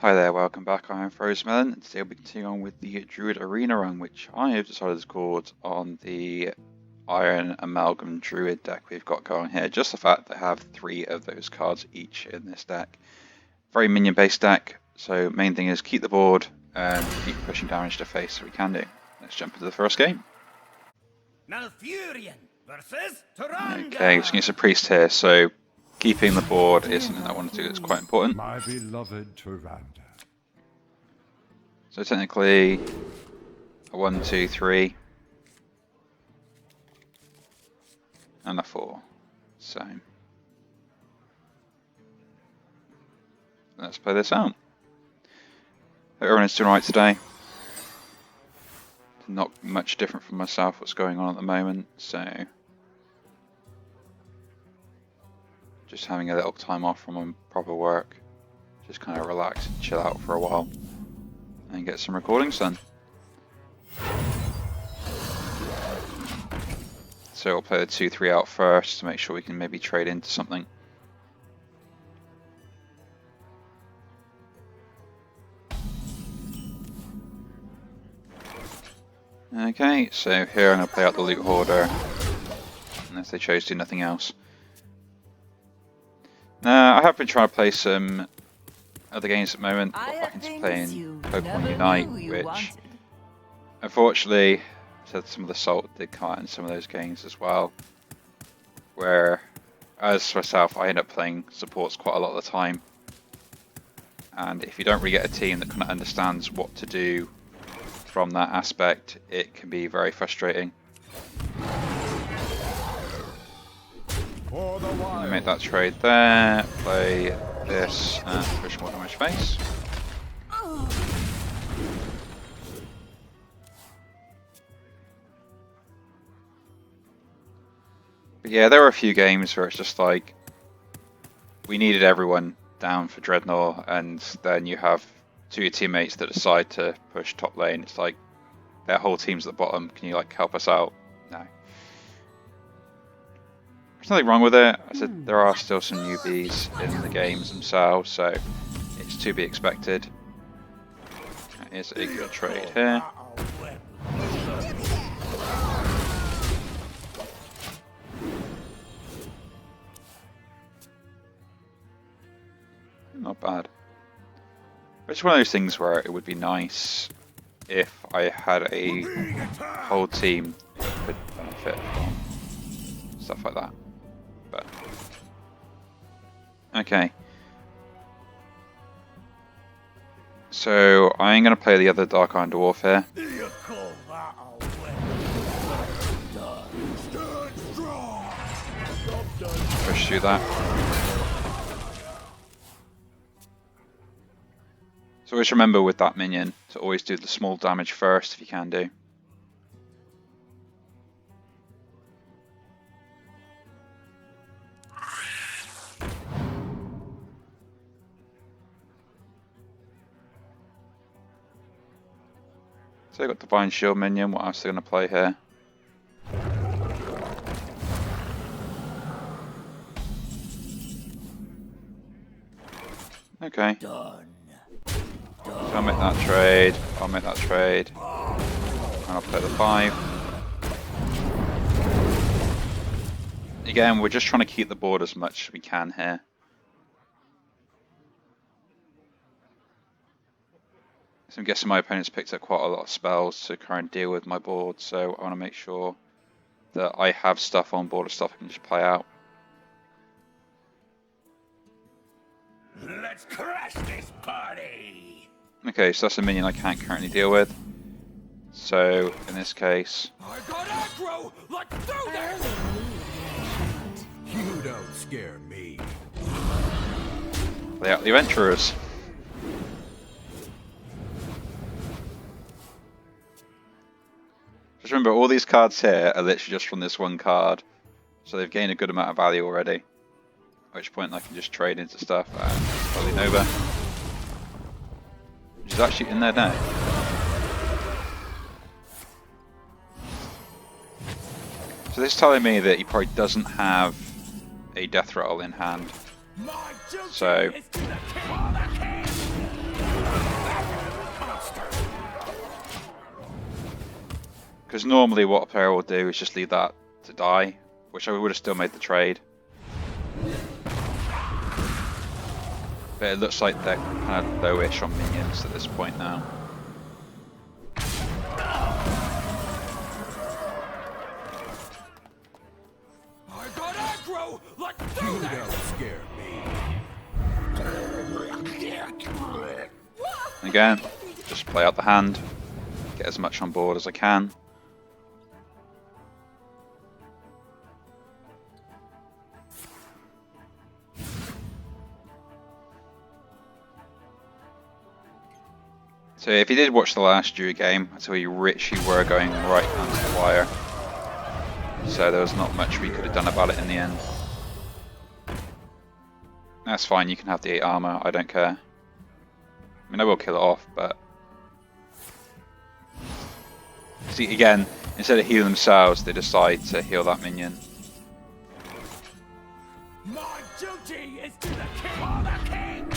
Hi there, welcome back. I'm Frozemelon, and today we'll be continuing on with the Druid Arena run, which I have decided to record on the Iron Amalgam Druid deck we've got going here. Just the fact that I have 3 of those cards each in this deck. Very minion based deck, so main thing is keep the board and keep pushing damage to face so we can do. Let's jump into the first game. Malfurion versus Okay, so it's a priest here, so keeping the board is something I want to do that's quite important. My beloved Tyrande. So technically, a 1, 2, 3, and a 4. So let's play this out. Hope everyone's doing alright today. Not much different from myself what's going on at the moment, so just having a little time off from my proper work. Just kind of relax and chill out for a while and get some recordings done. So we'll play the 2-3 out first to make sure we can maybe trade into something. Okay, so here I'm going to play out the Loot Hoarder, unless they chose to do nothing else. Now, I have been trying to play some other games at the moment. Got back into playing Pokemon Unite, which unfortunately said some of the salt did come out in some of those games as well. Where, as for myself, I end up playing supports quite a lot of the time. And if you don't really get a team that kind of understands what to do from that aspect, it can be very frustrating. I make that trade there, play this, and push more damage face. But yeah, there were a few games where it's just like, we needed everyone down for Dreadnought, and then you have 2 of your teammates that decide to push top lane. It's like, their whole team's at the bottom, can you like help us out? No. There's nothing wrong with it. I said there are still some newbies in the games themselves, so it's to be expected. That is a good trade here. Not bad. It's one of those things where it would be nice if I had a whole team that could benefit from stuff like that. But okay. So I'm going to play the other Dark Iron Dwarf here. Push through that. So always remember with that minion to always do the small damage first if you can do. So I got Divine Shield minion, what else are they going to play here? Okay. Done. So I'll make that trade, I'll make that trade, and I'll play the 5. Again, we're just trying to keep the board as much as we can here. So I'm guessing my opponent's picked up quite a lot of spells to try and deal with my board, so I want to make sure that I have stuff on board of stuff I can just play out. Let's crash this party. Okay, so that's a minion I can't currently deal with. So in this case, I got aggro. Let's do this. You don't scare me. play out the Adventurers. Just remember, all these cards here are literally just from this one card, so they've gained a good amount of value already. At which point I can just trade into stuff and probably Nova, which is actually in their deck. So this is telling me that he probably doesn't have a Death Rattle in hand. So Because normally what a player will do is just leave that to die, which I would have still made the trade. But it looks like they're kind of lowish on minions at this point now. I got aggro like You don't scare me. And again, just play out the hand, get as much on board as I can. So if you did watch the last Druid game, I tell you Rich, you were going right down to the wire. So there was not much we could have done about it in the end. That's fine, you can have the 8 armor, I don't care. I mean, I will kill it off, but... See, again, instead of healing themselves, they decide to heal that minion. My duty is to the king or the king.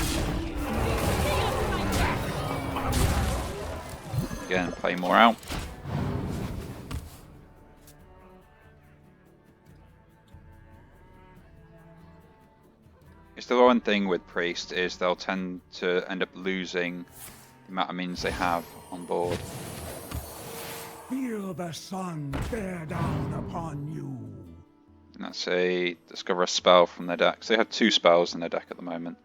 Again, play more out. It's the one thing with Priest is they'll tend to end up losing the amount of minions they have on board. Feel the sun bear down upon you. And that's a discover a spell from their deck. So they have 2 spells in their deck at the moment.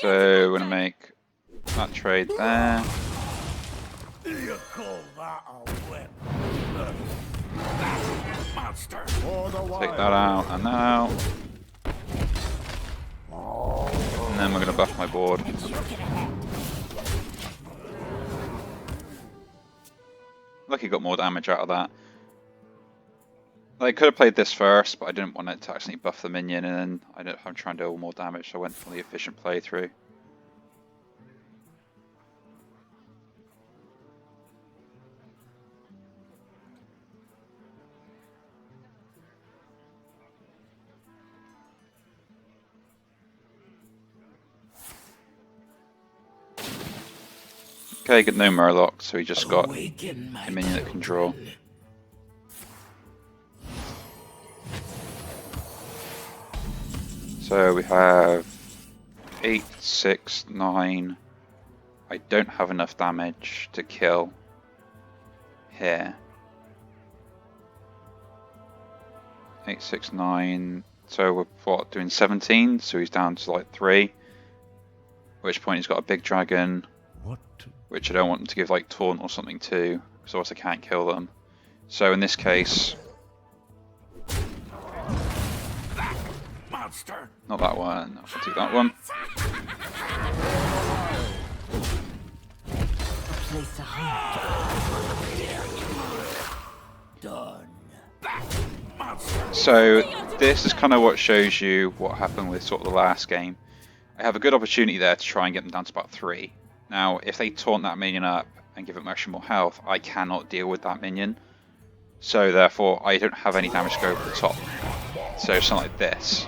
So we're gonna make that trade there. You call that a whip? Monster. Take that out and that out. And then we're gonna buff my board. Lucky got more damage out of that. I could have played this first, but I didn't want it to actually buff the minion, and then I'm trying to do more damage, so I went for the efficient playthrough. Okay, got no Murloc, so he just got a minion that can draw. So we have 8, 6, 9. I don't have enough damage to kill here. 8, 6, 9. So we're what, doing 17? So he's down to like 3. At which point he's got a big dragon, which I don't want him to give like taunt or something to, because else I can't kill them. So in this case, Monster. not that one, I'll take that one. Place to hide. Done. Monster. So this is kind of what shows you what happened with sort of the last game. I have a good opportunity there to try and get them down to about 3. Now, if they taunt that minion up and give it actually more health, I cannot deal with that minion. So therefore, I don't have any damage to go over the top. So something like this.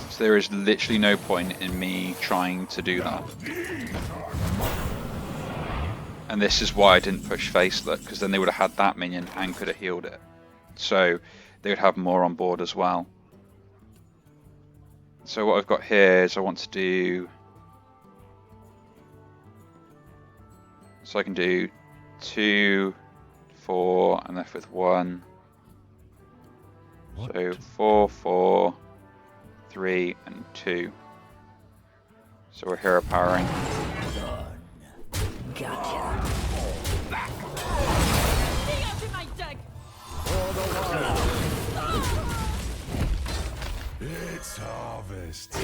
So there is literally no point in me trying to do that. And this is why I didn't push Facelet, because then they would have had that minion and could have healed it. So they would have more on board as well. So what I've got here is I want to do... So I can do 2, 4, I'm left with 1. So 4, 4, 3, and 2. So we're hero powering. Gotcha. It's harvest.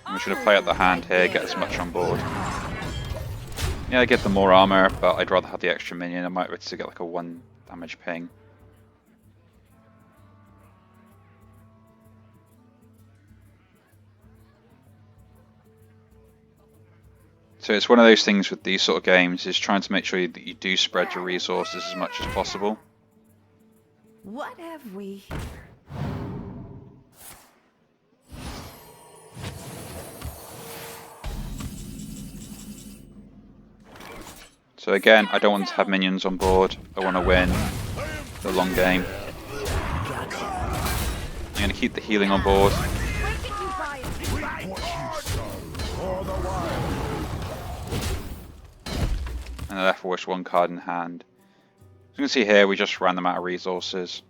I'm just going to play out the hand here, get as much on board. Yeah, I get the more armor, but I'd rather have the extra minion. I might be able to get like a 1 damage ping. So it's one of those things with these sort of games, is trying to make sure that you do spread your resources as much as possible. What have we here? So again, I don't want to have minions on board. I want to win the long game. I'm going to keep the healing on board. And I left with one card in hand. As you can see here, we just ran them out of resources.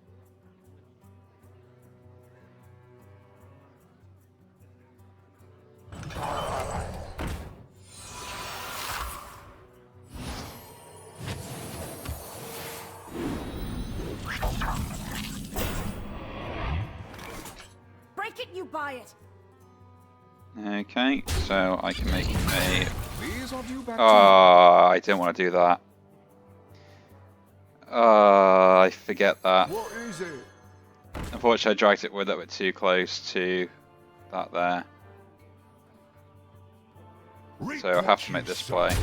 Break it, you buy it. Okay, so I can make a... Please have you back I didn't want to do that. I forget that. What is it? Unfortunately, I dragged it a little bit too close to that there. So I'll have to make this play.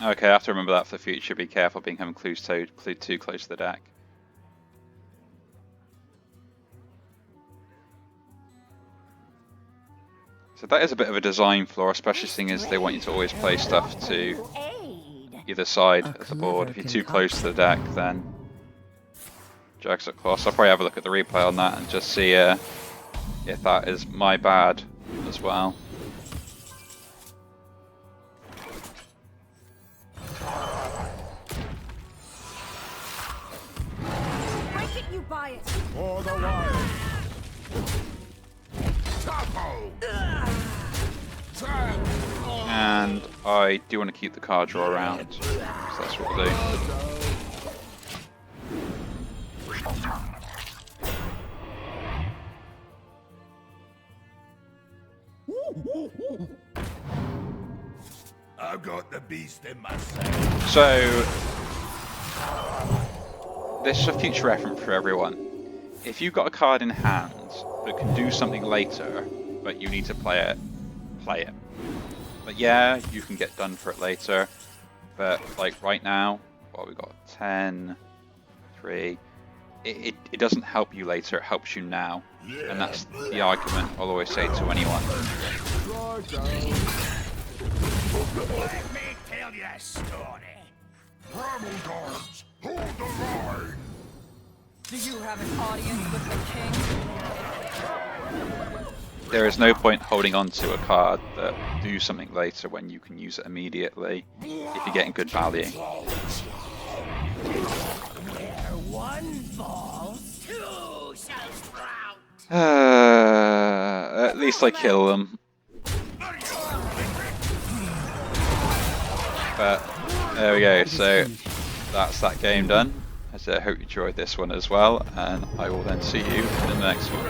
Okay, I have to remember that for the future. Be careful being too close to the deck. So that is a bit of a design flaw, especially seeing as they want you to always play stuff to either side of the board. If you're too close to the deck, then drags it close. I'll probably have a look at the replay on that and just see if that is my bad as well. Break it, you buy it. For the wild. Tapo. And I do want to keep the card draw around, so that's what we'll do. I've got the beast in myself. So, this is a future reference for everyone. If you've got a card in hand that can do something later, but you need to play it, play it. But yeah, you can get done for it later. But like right now, well, we've got 10, 3. It doesn't help you later, it helps you now. And that's the argument I'll always say to anyone. Let me tell you a story. Bramble guards, hold the line. Do you have an audience with the king? There is no point holding on to a card that do something later when you can use it immediately if you're getting good value. Where one falls, two shall sprout. At least I kill them. But there we go, so that's that game done. I hope you enjoyed this one as well, and I will then see you in the next one.